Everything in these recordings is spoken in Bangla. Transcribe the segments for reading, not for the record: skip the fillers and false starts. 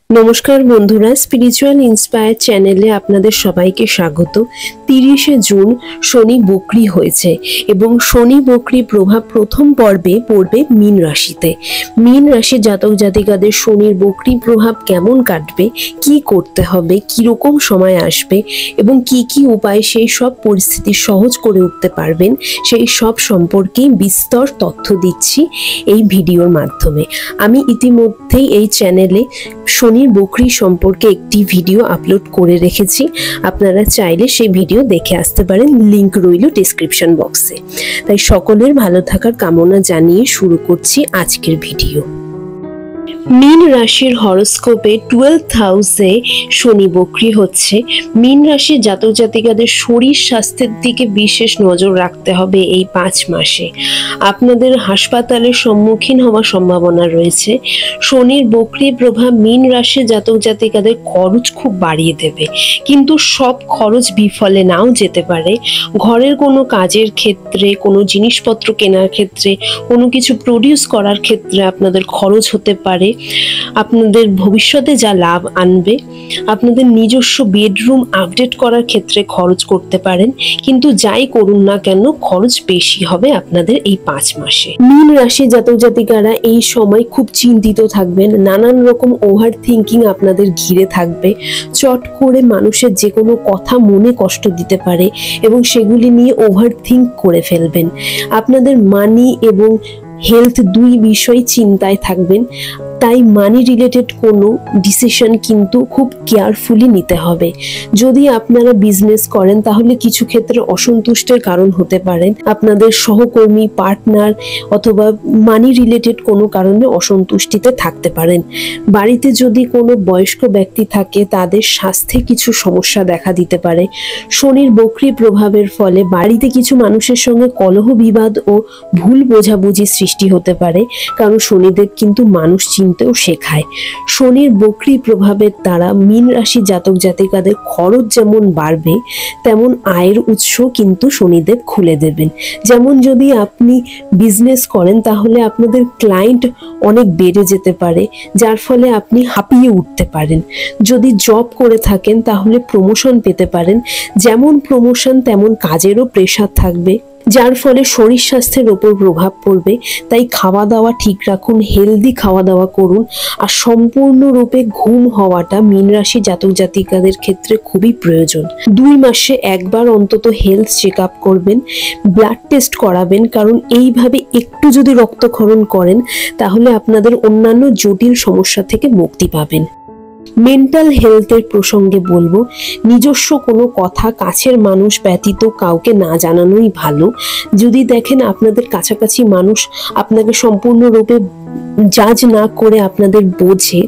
নমস্কার বন্ধুরা, স্পিরিচুয়াল ইন্সপায়ার চ্যানেলে আপনাদের সবাইকে স্বাগত। 30শে জুন শনি বক্রি হয়েছে এবং শনি বক্রি প্রভাব প্রথম পর্বে পড়বে মীন রাশিতে। মীন রাশির জাতক জাতিকাদের শনির বক্রি প্রভাব কেমন কাটবে, কি করতে হবে, কিরকম সময় আসবে এবং কি কি উপায় সেই সব পরিস্থিতি সহজ করে উঠতে পারবেন, সেই সব সম্পর্কে বিস্তর তথ্য দিচ্ছি এই ভিডিওর মাধ্যমে। আমি ইতিমধ্যেই এই চ্যানেলে শনির বক্রি সম্পর্কে একটি ভিডিও আপলোড করে রেখেছি, আপনারা চাইলে সেই ভিডিও দেখে আসতে পারেন, লিংক রইল ডেসক্রিপশন বক্সে। তাই সকলের ভালো থাকার কামনা জানিয়ে শুরু করছি আজকের ভিডিও। মীন রাশির হরোস্কোপে 12th হাউসে শনি বক্রি হচ্ছে। মীন রাশির জাতক জাতিকাদের শরীর স্বাস্থ্যের দিকে বিশেষ নজর রাখতে হবে এই 5 মাসে। আপনাদের হাসপাতালের সম্মুখীন হওয়ার সম্ভাবনা রয়েছে। শনির বক্রি প্রভাব মীন রাশির জাতক জাতিকাদের খরচ খুব বাড়িয়ে দেবে, কিন্তু সব খরচ বিফলে নাও যেতে পারে। ঘরের কোনো কাজের ক্ষেত্রে, কোনো জিনিসপত্র কেনার ক্ষেত্রে, কোনো কিছু প্রডিউস করার ক্ষেত্রে আপনাদের খরচ হতে পারে। আপনাদের ভবিষ্যতে যা লাভ আনবে, আপনাদের নিজস্ব বেডরুম আপডেট করার ক্ষেত্রে খরচ করতে পারেন, কিন্তু যাই করুন না কেন খরচ বেশি হবে আপনাদের এই 5 মাসে। মীন রাশি জাতক জাতিকারা এই সময় খুব চিন্তিত থাকবেন, নানান রকম ওভার থিঙ্কিং আপনাদের ঘিরে থাকবে। চট করে মানুষের যে কোনো কথা মনে কষ্ট দিতে পারে এবং সেগুলি নিয়ে ওভার থিঙ্ক করে ফেলবেন। আপনাদের মানি এবং হেলথ দুই বিষয় চিন্তায় থাকবেন, তাই মানি রিলেটেড কোনো ডিসিশন কিন্তু খুব কেয়ারফুলি নিতে হবে। যদি আপনারা বিজনেস করেন তাহলে কিছু ক্ষেত্রে অসন্তুষ্টের কারণ হতে পারেন, আপনাদের সহকর্মী, পার্টনার অথবা মানি রিলেটেড কোনো কারণে অসন্তুষ্টিতে থাকতে পারেন। বাড়িতে যদি কোনো বয়স্ক ব্যক্তি থাকে তাদের স্বাস্থ্যে কিছু সমস্যা দেখা দিতে পারে। শনির বক্রি প্রভাবের ফলে বাড়িতে কিছু মানুষের সঙ্গে কলহ বিবাদ ও ভুল বোঝাবুঝি সৃষ্টি হতে পারে, কারণ শনিদেব কিন্তু মানুষ চিনতেও শেখায়। শনির বক্রি প্রভাবের দ্বারা মীন রাশি জাতক জাতিকাদের খরচ যেমন বাড়বে, তেমন আয়ের উৎস কিন্তু শনিদেব খুলে দেবেন। যেমন যদি আপনি বিজনেস করেন তাহলে আপনাদের ক্লায়েন্ট অনেক বেড়ে যেতে পারে, যার ফলে আপনি হাঁপিয়ে উঠতে পারেন। যদি জব করে থাকেন তাহলে প্রমোশন পেতে পারেন, যেমন প্রমোশন তেমন কাজেরও প্রেশার থাকবে, যার ফলে শরীর স্বাস্থ্যের ওপর প্রভাব পড়বে। তাই খাওয়া দাওয়া ঠিক রাখুন, হেলদি খাওয়া দাওয়া করুন, আর সম্পূর্ণরূপে ঘুম হওয়াটা মীন রাশি জাতক জাতিকাদের ক্ষেত্রে খুবই প্রয়োজন। 2 মাসে একবার অন্তত হেলথ চেক আপ করবেন, ব্লাড টেস্ট করাবেন, কারণ এইভাবে একটু যদি রক্তক্ষরণ করেন তাহলে আপনাদের অন্যান্য জটিল সমস্যা থেকে মুক্তি পাবেন। মেন্টাল হেলথের প্রসঙ্গে বলবো, নিজস্ব কোনো কথা কাছের মানুষ ব্যতীত কাউকে না জানানোই ভালো। যদি দেখেন আপনাদের কাছাকাছি মানুষ আপনাকে সম্পূর্ণরূপে জাজ না করে আপনাদের বোঝে,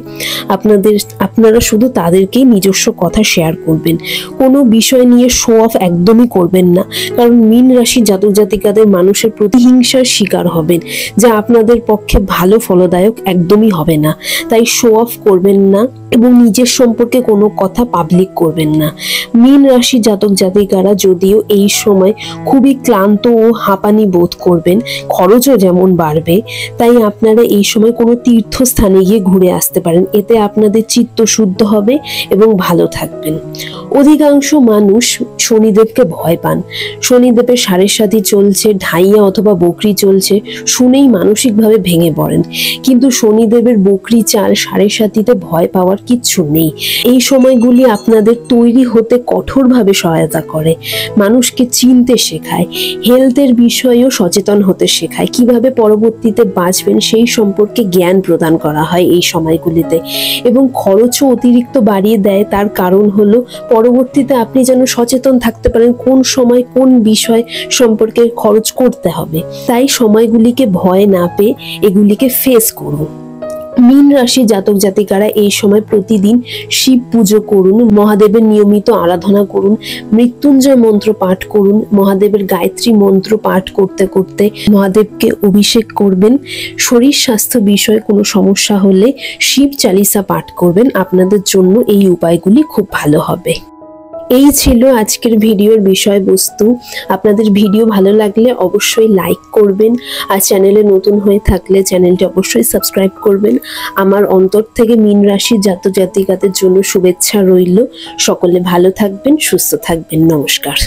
আপনারা শুধু তাদেরকেই নিজস্ব কথা শেয়ার করবেন। কোনো বিষয় নিয়ে শো অফ একদমই করবেন না, কারণ মীন রাশি জাতক জাতিকাদের মানুষের প্রতিহিংসার শিকার হবেন, যা আপনাদের পক্ষে ভালো ফলদায়ক একদমই হবে না। তাই শো অফ করবেন না এবং নিজের সম্পর্কে কোনো কথা পাবলিক করবেন না। মীন রাশি জাতক জাতিকারা যদিও এই সময় খুবই ক্লান্ত ও হাঁপানি বোধ করবেন, খরচও যেমন বাড়বে, তাই আপনারা এই সময় কোনো তীর্থস্থানে গিয়ে ঘুরে আসতে পারেন। এতে আপনাদের চিত্ত শুদ্ধ হবে এবং ভালো থাকবেন। অধিকাংশ মানুষ শনিদেবকে ভয় পান। শনিদেবের 7.5 চলছে, ঢাইয়া অথবা বকরি চলছে, শুনেই মানসিকভাবে ভেঙে পড়েন, কিন্তু শনিদেবের বকরি চাল 7.5তে ভয় পাওয়ার কিচ্ছু নেই। এই সময়গুলি আপনাদের তৈরি হতে কঠোরভাবে সহায়তা করে, মানুষকে চিনতে শেখায়, হেলথের বিষয়েও সচেতন হতে শেখায়, কিভাবে পরবর্তীতে বাঁচবেন সেই সম্পর্কে জ্ঞান প্রদান করা হয় এই সময়গুলিতে। এবং খরচও অতিরিক্ত বাড়িয়ে দেয়, তার কারণ হলো পরবর্তীতে আপনি যেন সচেতন থাকতে পারেন কোন সময় কোন বিষয় সম্পর্কে খরচ করতে হবে। তাই সময়গুলিকে ভয় না পেয়ে এগুলিকে ফেস করুন। মীন রাশি জাতক জাতিকারা এই সময় প্রতিদিন শিব পুজো করুন, মহাদেবের নিয়মিত আরাধনা করুন, মৃত্যুঞ্জয় মন্ত্র পাঠ করুন, মহাদেবের গায়ত্রী মন্ত্র পাঠ করতে করতে মহাদেবকে অভিষেক করবেন। শরীর স্বাস্থ্য বিষয়ে কোনো সমস্যা হলে শিব চালিসা পাঠ করবেন, আপনাদের জন্য এই উপায়গুলি খুব ভালো হবে। এই ছিল আজকের ভিডিওর বিষয়বস্তু। আপনাদের ভিডিও ভালো লাগলে অবশ্যই লাইক করবেন, আর চ্যানেলে নতুন হয়ে থাকলে চ্যানেলটি অবশ্যই সাবস্ক্রাইব করবেন। আমার অন্তর থেকে মীন রাশির জাতক জাতিকাদের জন্য শুভেচ্ছা রইল। সকলে ভালো থাকবেন, সুস্থ থাকবেন। নমস্কার।